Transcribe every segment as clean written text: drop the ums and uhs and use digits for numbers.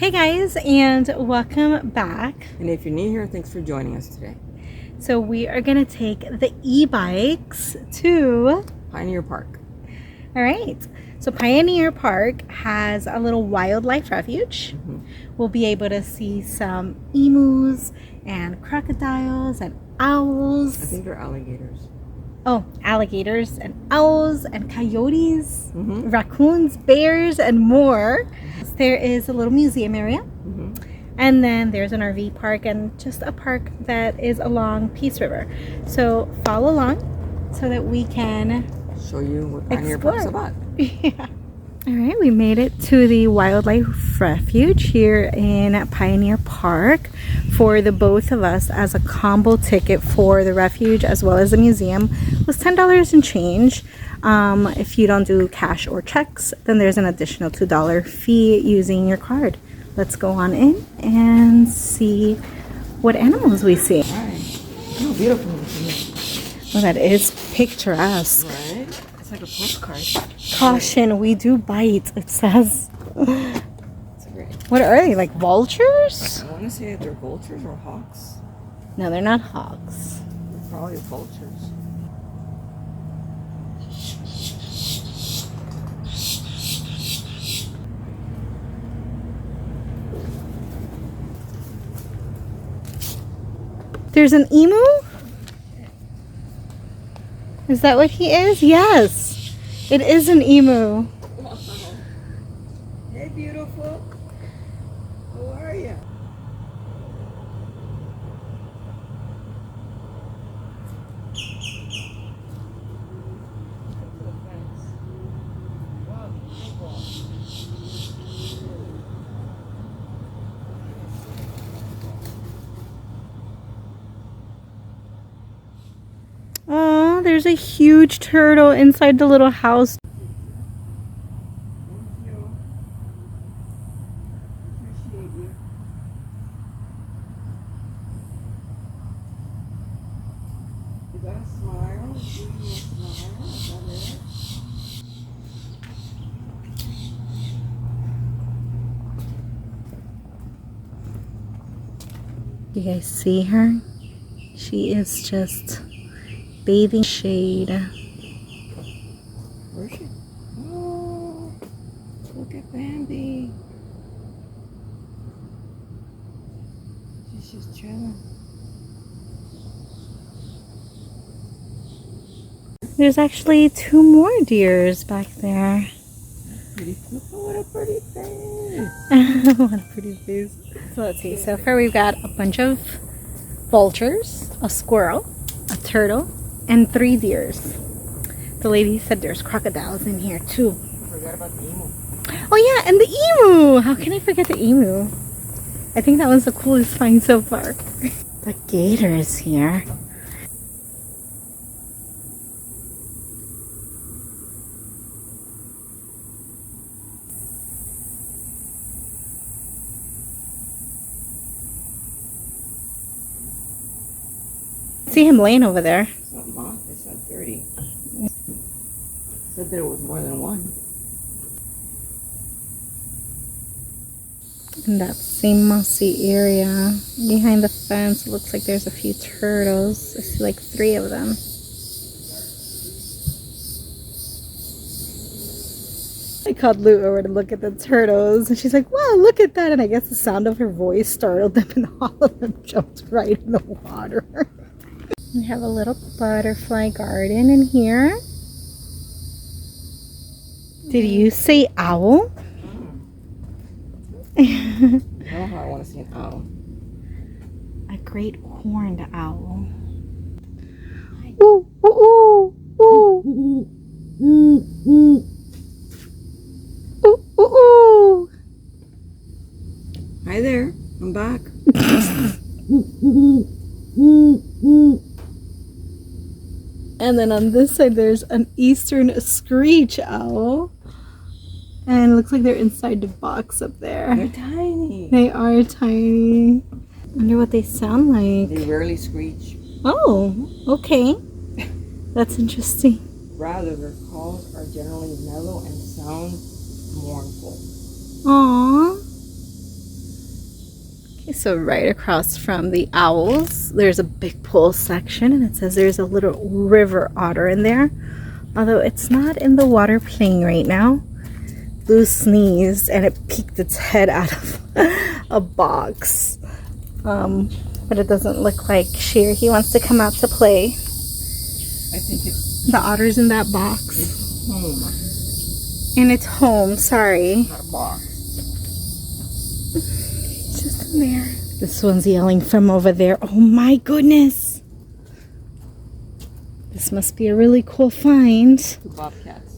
Hey guys, and welcome back. And if you're new here, thanks for joining us today. So we are gonna take the e-bikes to Pioneer Park. All right, so Pioneer Park has a little wildlife refuge. We'll be able to see some emus and crocodiles and owls. I think they're alligators. Oh, alligators and owls and coyotes, raccoons, bears, and more. There is a little museum area. And then there's an RV park and just a park that is along Peace River. So follow along so that we can show you what Pioneer Park's about. Yeah. All right, we made it to the wildlife refuge here in Pioneer Park for the both of us as a combo ticket for the refuge as well as the museum was $10 and change. If you don't do cash or checks, then there's an additional $2 fee using your card. Let's go on in and see what animals we see. All right. Oh, beautiful. Well, that is picturesque. Right? It's like a postcard. Caution, we do bite, it says. It's great. What are they, like vultures? I want to say if they're vultures or hawks. No, they're not hawks. They're probably vultures. There's an emu? Is that what he is? Yes, it is an emu. Wow. Hey, beautiful. How are you? Oh, there's a huge turtle inside the little house. Thank you. Appreciate you. You got a smile? Give me a smile. Is that it? You guys see her? She is just bathing shade. Where's she? Oh, look at Bambi. She's just chilling. There's actually two more deers back there. Pretty. Look what a pretty face. What a pretty face. So let's see. So far we've got a bunch of vultures, a squirrel, a turtle, and 3 deers. The lady said there's crocodiles in here too. I forgot about the emu. Oh yeah, and the emu! How can I forget the emu? I think that was the coolest find so far. The gator is here. See him laying over there. It's not moth, it's not 30. It said there was more than one. In that same mossy area behind the fence, it looks like there's a few turtles. I see like 3 of them. I called Lou over to look at the turtles and she's like, wow, look at that. And I guess the sound of her voice startled them and all of them jumped right in the water. We have a little butterfly garden in here. Did you say owl? I don't know how I want to see an owl. A great horned owl. Ooh, ooh, ooh, ooh. Ooh, ooh, ooh. Hi there, I'm back. And then on this side there's an eastern screech owl. And it looks like they're inside the box up there. They're tiny. They are tiny. I wonder what they sound like. They rarely screech. Oh, okay. That's interesting. Rather, their calls are generally mellow and sound mournful. Aww. Okay, so right across from the owls, there's a big pool section, and it says there's a little river otter in there. Although it's not in the water playing right now. Blue sneezed and it peeked its head out of a box. But it doesn't look like he wants to come out to play. I think it's The otter's in that box. home. And it's home, sorry. Not a box. It's just in there. This one's yelling from over there. Oh my goodness. This must be a really cool find. 2 bobcats.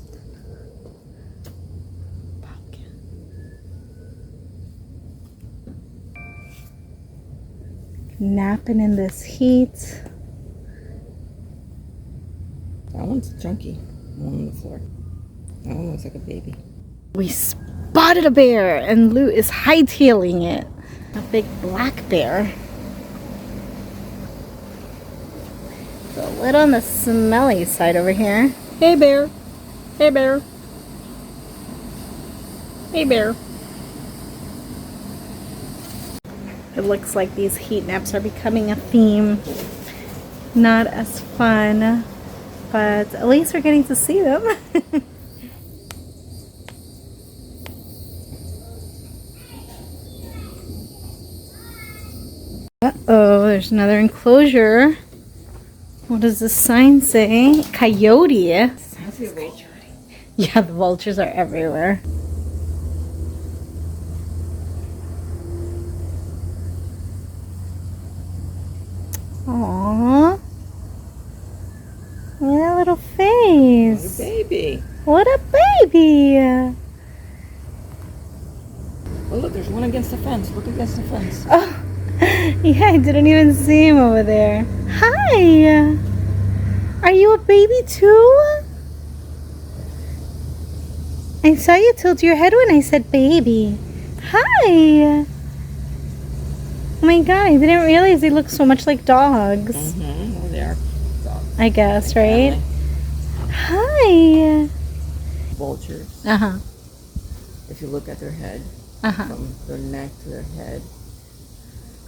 Napping in this heat. That one's chunky. One on the floor. That one looks like a baby. We spotted a bear and Lou is hightailing it. A big black bear. It's a little on the smelly side over here. Hey bear. Hey bear. Hey bear. It looks like these heat naps are becoming a theme. Not as fun, but at least we're getting to see them. Uh-oh, there's another enclosure. What does the sign say? Coyote. I see a vulture. Yeah, the vultures are everywhere. Aww. Look at that little face. What a baby. What a baby. Oh, look, there's one against the fence. Look against the fence. Oh, yeah, I didn't even see him over there. Hi. Are you a baby too? I saw you tilt your head when I said baby. Hi. Oh my god, I didn't realize they look so much like dogs. Mm-hmm. Well, they are dogs. I guess, right? Family. Hi. Vultures. Uh-huh. If you look at their head, Uh-huh. from their neck to their head,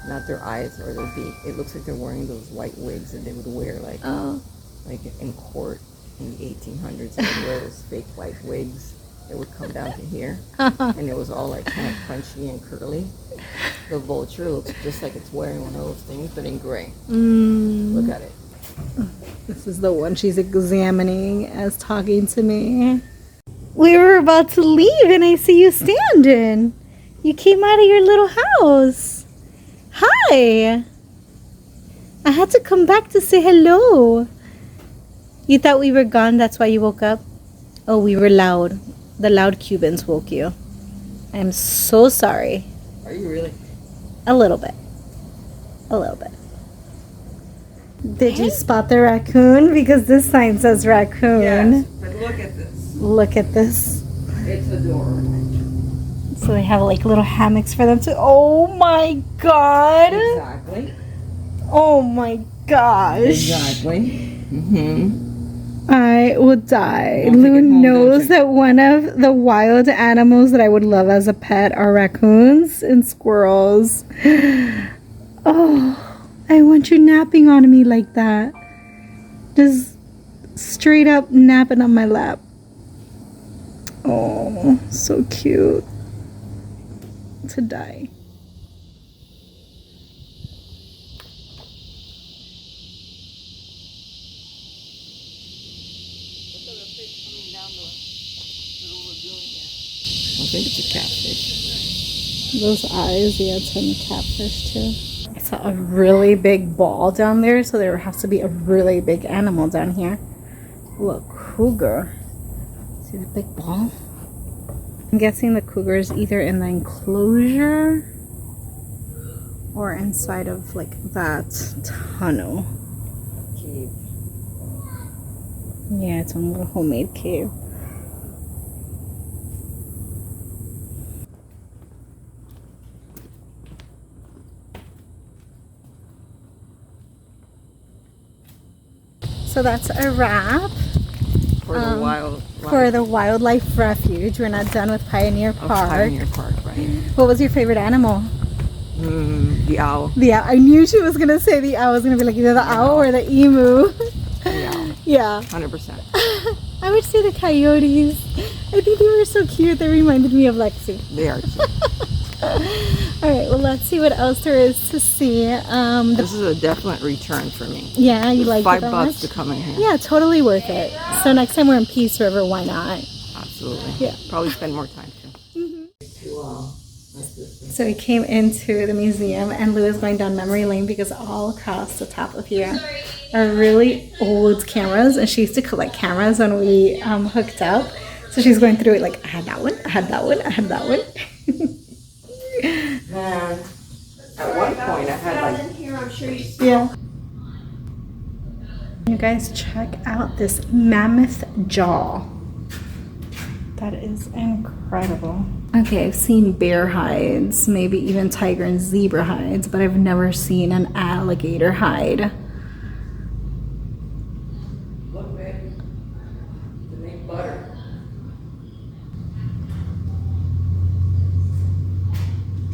not their eyes or their beak, it looks like they're wearing those white wigs that they would wear like in court in the 1800s. They would wear those fake white wigs that would come down to here, and it was all like kind of crunchy and curly. The vulture looks just like it's wearing one of those things, but in gray. Look at it. This is the one she's examining as talking to me. We were about to leave and I see you standing. You came out of your little house. Hi. I had to come back to say hello. You thought we were gone, that's why you woke up? Oh, we were loud. The loud Cubans woke you. I'm so sorry. Are you really? A little bit. A little bit. Did you spot the raccoon? Because this sign says raccoon. Yes, but look at this. Look at this. It's adorable. So they have like little hammocks for them to. Oh my god! Exactly. Oh my gosh! Exactly. Mm-hmm. I would die. Won't take Lou it home, knows don't you? that one of the wild animals that I would love as a pet are raccoons and squirrels. Oh, I want you napping on me like that. Just straight up napping on my lap. Oh, so cute. To die. I think it's a catfish. Those eyes, yeah, it's from the catfish too. I saw a really big ball down there, so there has to be a really big animal down here. Ooh, a cougar. See the big ball? I'm guessing the cougar is either in the enclosure or inside of like that tunnel. Cave. Yeah, it's a little homemade cave. So that's a wrap For the wildlife refuge. We're not done with Pioneer Park. Pioneer Park, right? What was your favorite animal? The owl. Yeah, I knew she was gonna say the owl. Was gonna be like either the owl or the emu. The owl. Yeah. 100%. I would say the coyotes. I think they were so cute. They reminded me of Lexi. They are cute. All right, well, let's see what else there is to see. This is a definite return for me. Yeah, you like it that $5 much? to come in here. Yeah, totally worth it. So next time we're in Peace River, why not? Absolutely. Yeah. Probably spend more time too. So we came into the museum, and Lou is going down memory lane because all across the top of here are really old cameras, and she used to collect cameras when we hooked up. So she's going through it like, I had that one, I had that one, I had that one. And at one point I had like... Yeah. You guys check out this mammoth jaw. That is incredible. Okay, I've seen bear hides, maybe even tiger and zebra hides, but I've never seen an alligator hide. Look, babe. To make butter.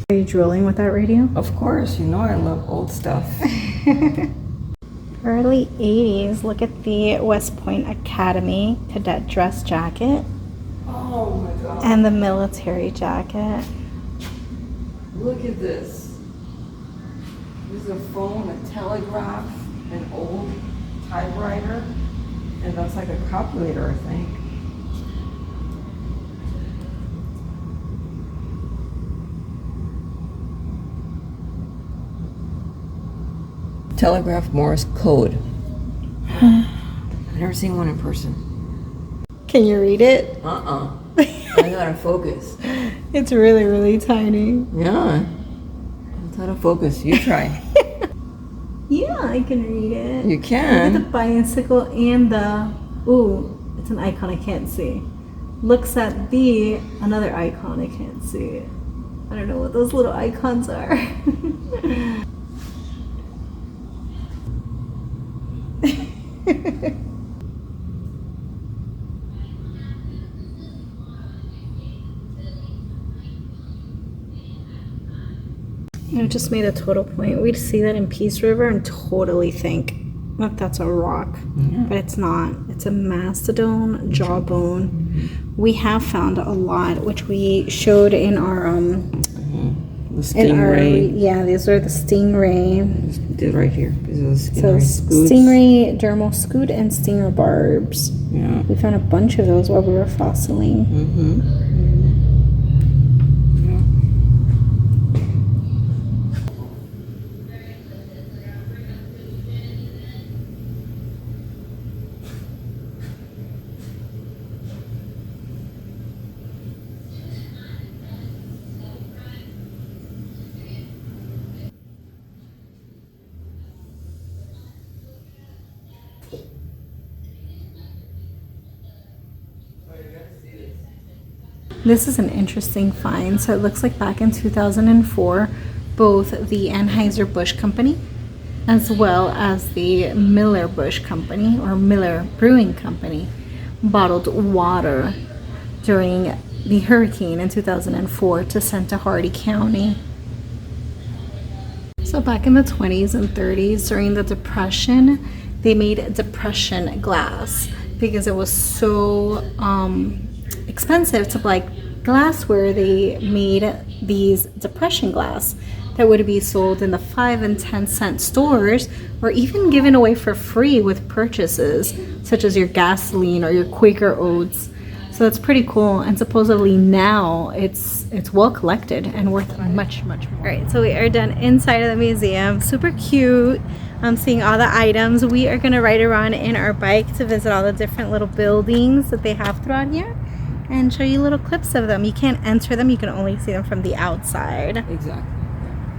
Are you drooling with that radio? Of course, you know I love old stuff. Early 80s. Look at the West Point Academy cadet dress jacket. Oh my god. And the military jacket. Look at this. This is a phone, a telegraph, an old typewriter, and that's like a calculator, I think. Telegraph Morse code. I've never seen one in person. Can you read it? I gotta focus. It's really, really tiny. Yeah. It's out of focus. You try. Yeah, I can read it. You Look at can. the bicycle and the... Ooh, it's an icon I can't see. Looks at the... Another icon I can't see. I don't know what those little icons are. I just made a total point. We'd see that in Peace River and totally think that that's a rock, but it's not. It's a mastodon jawbone. We have found a lot, which we showed in our The stingray. yeah, these are the stingray. Did right here. These are the So stingray scoots. stingray, dermal scoot, and stinger barbs. Yeah. We found a bunch of those while we were fossiling. This is an interesting find. So it looks like back in 2004, both the Anheuser-Busch Company as well as the Miller-Busch Company or Miller Brewing Company bottled water during the hurricane in 2004 to send to Hardee County. So back in the 20s and 30s during the Depression, they made depression glass because it was so expensive to buy glassware. They made these depression glass that would be sold in the 5 and 10 cent stores or even given away for free with purchases such as your gasoline or your Quaker Oats. So that's pretty cool, and supposedly now it's well collected and worth much more. All right, so we are done inside of the museum. Super cute. I'm seeing all the items. We are gonna ride around in our bike to visit all the different little buildings that they have throughout here and show you little clips of them. You can't enter them, you can only see them from the outside. Exactly.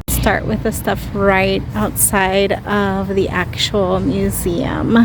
Start with the stuff right outside of the actual museum.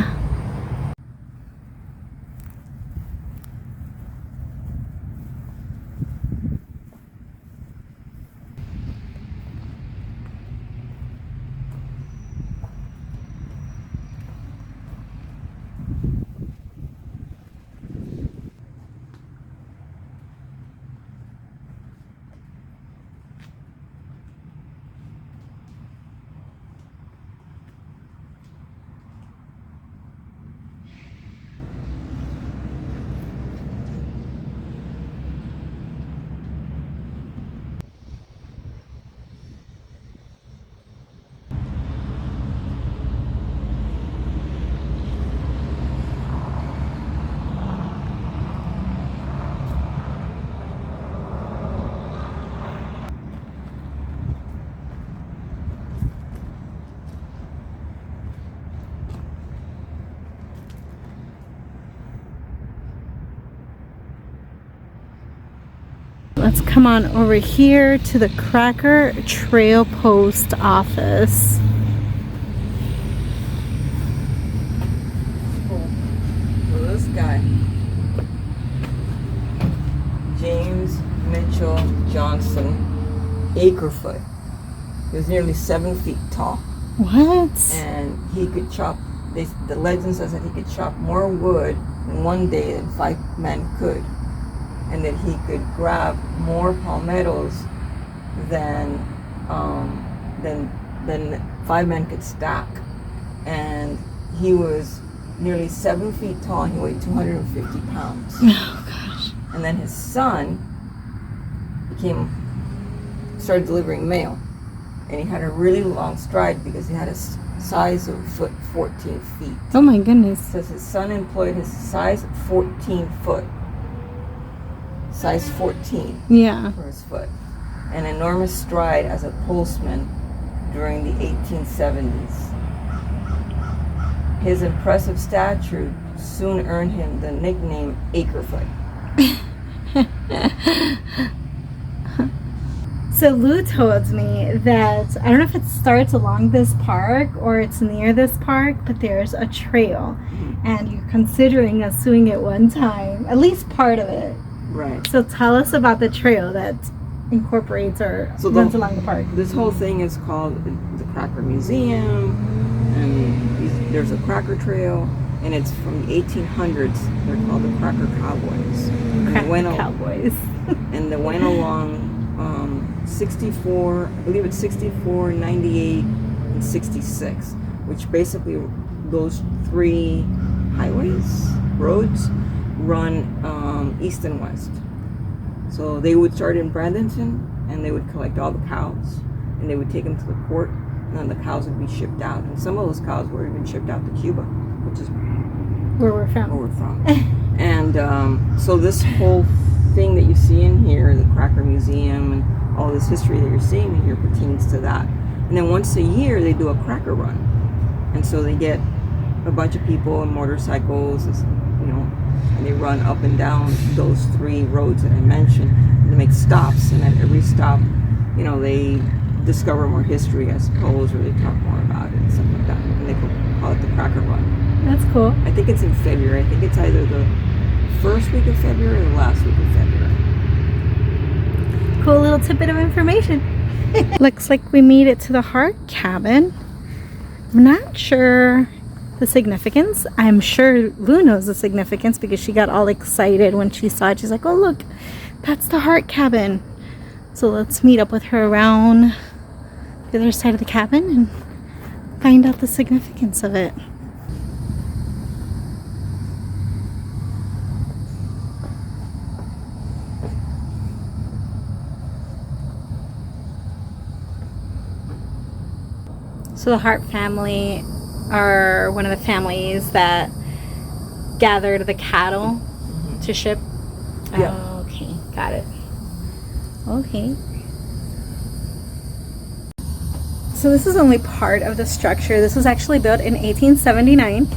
let's come on over here to the Cracker Trail Post Office. So this guy, James Mitchell Johnson Acrefoot, he was nearly 7 feet tall. What? And he could chop, the legend says that he could chop more wood in one day than 5 men could. And that he could grab more palmettos than 5 men could stack. And he was nearly 7 feet tall and he weighed 250 pounds. Oh gosh. And then his son started delivering mail. And he had a really long stride because he had a size of 14 feet. Oh my goodness. It says his son employed his size 14 foot. Size 14 for his foot. An enormous stride as a postman during the 1870s. His impressive stature soon earned him the nickname Acrefoot. So Lou told me that, I don't know if it starts along this park or it's near this park, but there's a trail. And you're considering us doing it one time, at least part of it. Right. So tell us about the trail that incorporates or runs along the park. This whole thing is called the Cracker Museum, and there's a Cracker Trail, and it's from the 1800s. They're called the Cracker Cowboys. Cowboys. And they went along 64, I believe it's 64, 98, and 66, which basically those 3 roads, run east and west. So they would start in Bradenton and they would collect all the cows and they would take them to the port, and then the cows would be shipped out. And some of those cows were even shipped out to Cuba, which is where we're from. And so this whole thing that you see in here, the Cracker Museum and all this history that you're seeing in here pertains to that. And then once a year they do a cracker run. And so they get a bunch of people and motorcycles, and they run up and down those 3 roads that I mentioned, and they make stops, and at every stop, they discover more history, I suppose, or they talk more about it and stuff like that, and they call it the Cracker Run. That's cool. I think it's in February. I think it's either the first week of February or the last week of February. Cool little tidbit of information. Looks like we made it to the Hart cabin. I'm not sure the significance. I'm sure Lou knows the significance because she got all excited when she saw it. She's like, oh look, that's the Hart cabin. So let's meet up with her around the other side of the cabin and find out the significance of it. So the Hart family are one of the families that gathered the cattle to ship. Yeah. Oh, okay, got it. Okay. So this is only part of the structure. This was actually built in 1879,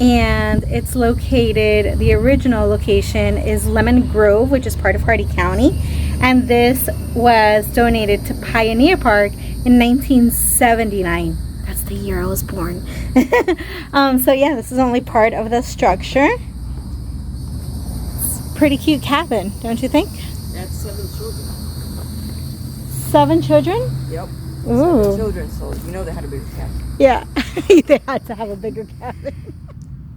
and it's located, the original location is Lemon Grove, which is part of Hardee County, and this was donated to Pioneer Park in 1979. That's the year I was born. So yeah, this is only part of the structure. It's a pretty cute cabin, don't you think? That's 7 children. 7 children? Yep. Ooh. 7 children, so they had a bigger cabin. Yeah, they had to have a bigger cabin.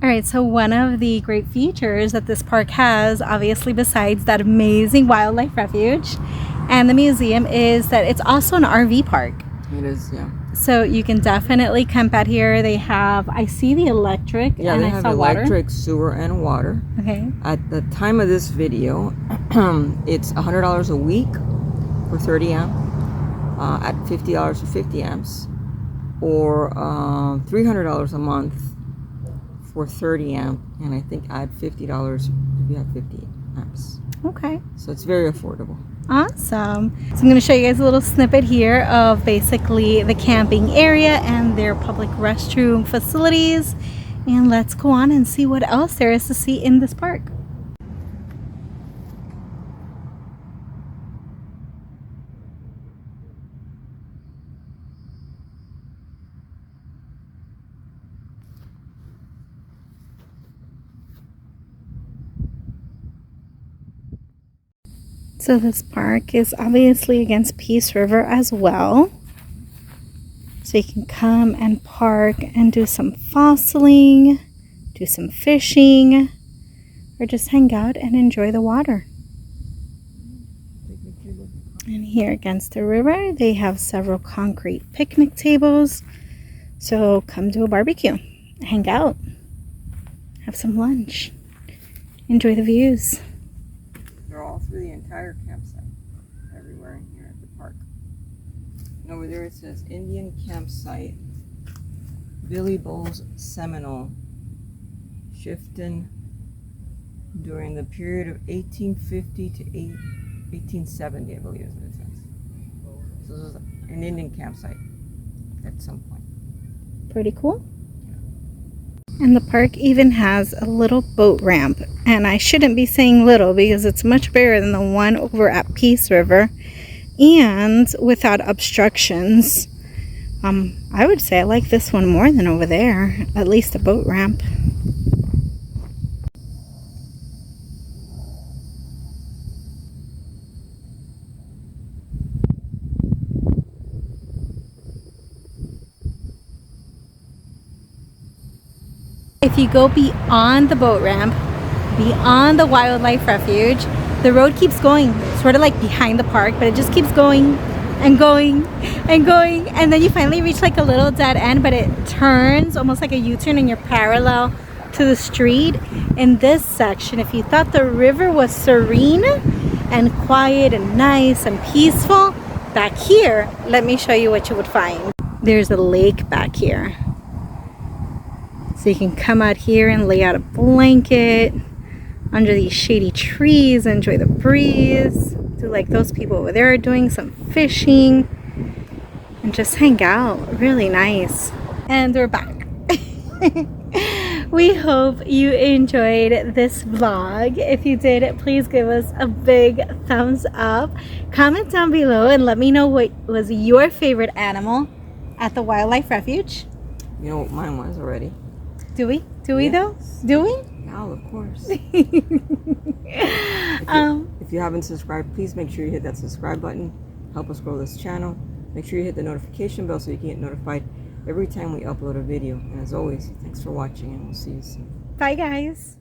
All right, so one of the great features that this park has, obviously besides that amazing wildlife refuge and the museum, is that it's also an RV park. It is, yeah. So you can definitely camp out here. They have, I see the electric. Yeah, and they I have saw electric, water. Sewer, and water. Okay. At the time of this video, it's $100 a week for 30 amp, at $50 for 50 amps, or $300 a month for 30 amp, and I think add $50 if you have 50 amps. Okay. So it's very affordable. Awesome. So I'm going to show you guys a little snippet here of basically the camping area and their public restroom facilities. And let's go on and see what else there is to see in this park. So this park is obviously against Peace River as well. So you can come and park and do some fossiling, do some fishing, or just hang out and enjoy the water. And here against the river, they have several concrete picnic tables. So come do a barbecue, hang out, have some lunch, enjoy the views. They're all through the entire campsite, everywhere in here at the park. And over there it says Indian Campsite, Billy Bull's Seminole, Shifton, during the period of 1850 to 1870, I believe is what it says. So this is an Indian campsite at some point. Pretty cool. And the park even has a little boat ramp. And I shouldn't be saying little because it's much bigger than the one over at Peace River. And without obstructions. I would say I like this one more than over there. At least a boat ramp. If you go beyond the boat ramp, beyond the wildlife refuge, the road keeps going, sort of like behind the park, but it just keeps going and going and going, and then you finally reach like a little dead end, but it turns almost like a U-turn and you're parallel to the street. In this section, if you thought the river was serene and quiet and nice and peaceful, back here, let me show you what you would find. There's a lake back here. So you can come out here and lay out a blanket under these shady trees, enjoy the breeze, do like those people over there are doing, some fishing, and just hang out. Really nice. And we're back. We hope you enjoyed this vlog. If you did, please give us a big thumbs up. Comment down below and let me know what was your favorite animal at the wildlife refuge. You know what mine was already. Do we? Do we though? Do we? Yeah, of course. If you haven't subscribed, please make sure you hit that subscribe button. Help us grow this channel. Make sure you hit the notification bell so you can get notified every time we upload a video. And as always, thanks for watching and we'll see you soon. Bye guys.